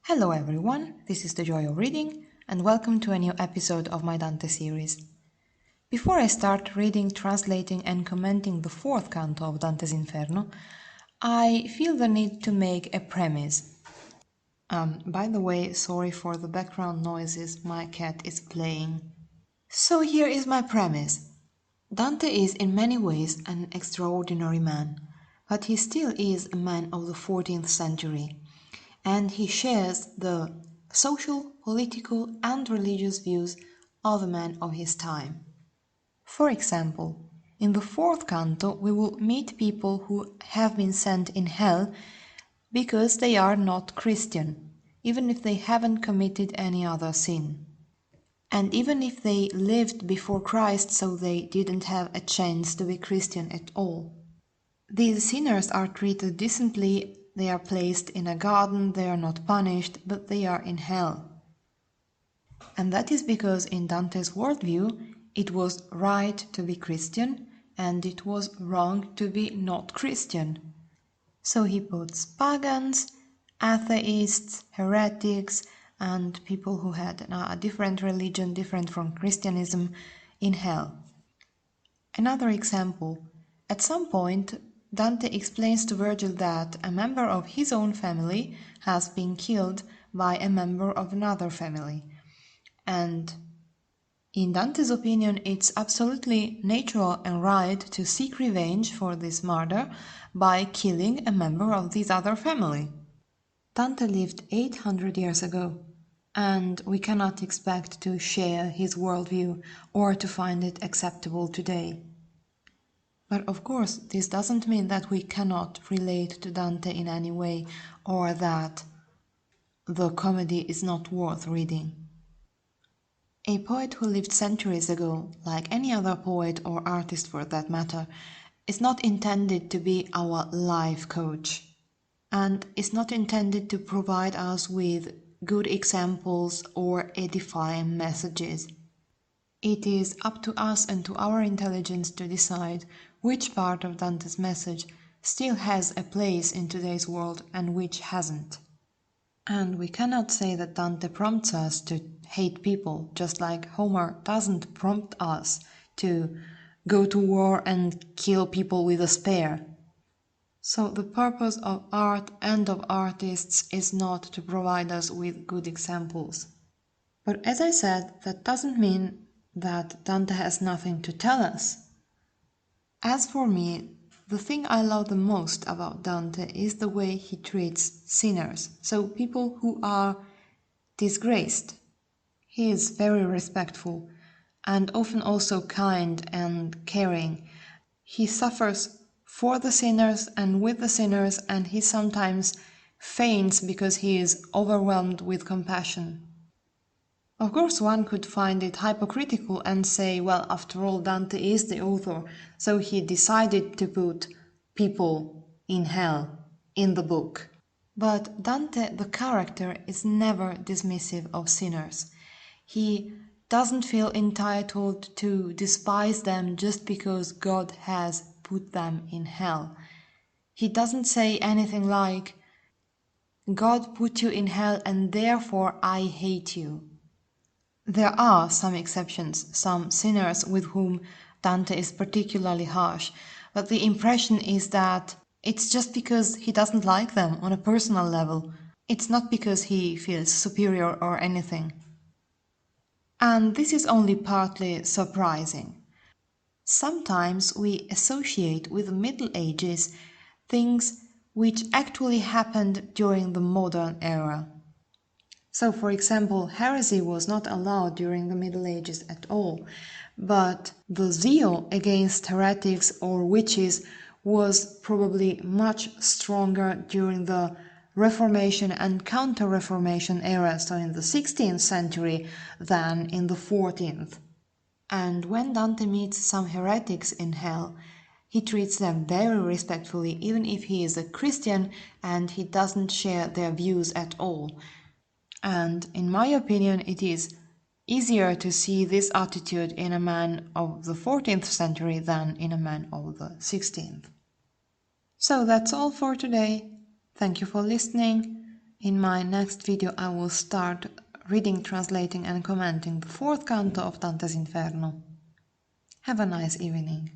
Hello everyone, this is the Joy of Reading and welcome to a new episode of my Dante series. Before I start reading, translating and commenting the fourth canto of Dante's Inferno, I feel the need to make a premise. By the way, sorry for the background noises, my cat is playing. So here is my premise. Dante is in many ways an extraordinary man, but he still is a man of the 14th century. And he shares the social, political and religious views of the men of his time. For example, in the fourth canto we will meet people who have been sent in hell because they are not Christian, even if they haven't committed any other sin. And even if they lived before Christ, so they didn't have a chance to be Christian at all. These sinners are treated decently. They are placed in a garden, they are not punished, but they are in hell. And that is because in Dante's worldview, it was right to be Christian and it was wrong to be not Christian. So he puts pagans, atheists, heretics, and people who had a different religion, different from Christianism, in hell. Another example. At some point, Dante explains to Virgil that a member of his own family has been killed by a member of another family. And in Dante's opinion, it's absolutely natural and right to seek revenge for this murder by killing a member of this other family. Dante lived 800 years ago, and we cannot expect to share his worldview or to find it acceptable today. But of course, this doesn't mean that we cannot relate to Dante in any way, or that the comedy is not worth reading. A poet who lived centuries ago, like any other poet or artist for that matter, is not intended to be our life coach, and is not intended to provide us with good examples or edifying messages. It is up to us and to our intelligence to decide which part of Dante's message still has a place in today's world and which hasn't. And we cannot say that Dante prompts us to hate people, just like Homer doesn't prompt us to go to war and kill people with a spear. So the purpose of art and of artists is not to provide us with good examples. But as I said, that doesn't mean that Dante has nothing to tell us. As for me, the thing I love the most about Dante is the way he treats sinners, so people who are disgraced. He is very respectful and often also kind and caring. He suffers for the sinners and with the sinners, and he sometimes faints because he is overwhelmed with compassion. Of course, one could find it hypocritical and say, well, after all, Dante is the author, so he decided to put people in hell in the book. But Dante, the character, is never dismissive of sinners. He doesn't feel entitled to despise them just because God has put them in hell. He doesn't say anything like, God put you in hell and therefore I hate you. There are some exceptions, some sinners with whom Dante is particularly harsh, but the impression is that it's just because he doesn't like them on a personal level. It's not because he feels superior or anything. And this is only partly surprising. Sometimes we associate with the Middle Ages things which actually happened during the modern era. So, for example, heresy was not allowed during the Middle Ages at all, but the zeal against heretics or witches was probably much stronger during the Reformation and Counter-Reformation era, so in the 16th century, than in the 14th. And when Dante meets some heretics in hell, he treats them very respectfully, even if he is a Christian and he doesn't share their views at all. And in my opinion, it is easier to see this attitude in a man of the 14th century than in a man of the 16th. So that's all for today. Thank you for listening. In my next video I will start reading, translating and commenting the fourth canto of Dante's Inferno. Have a nice evening.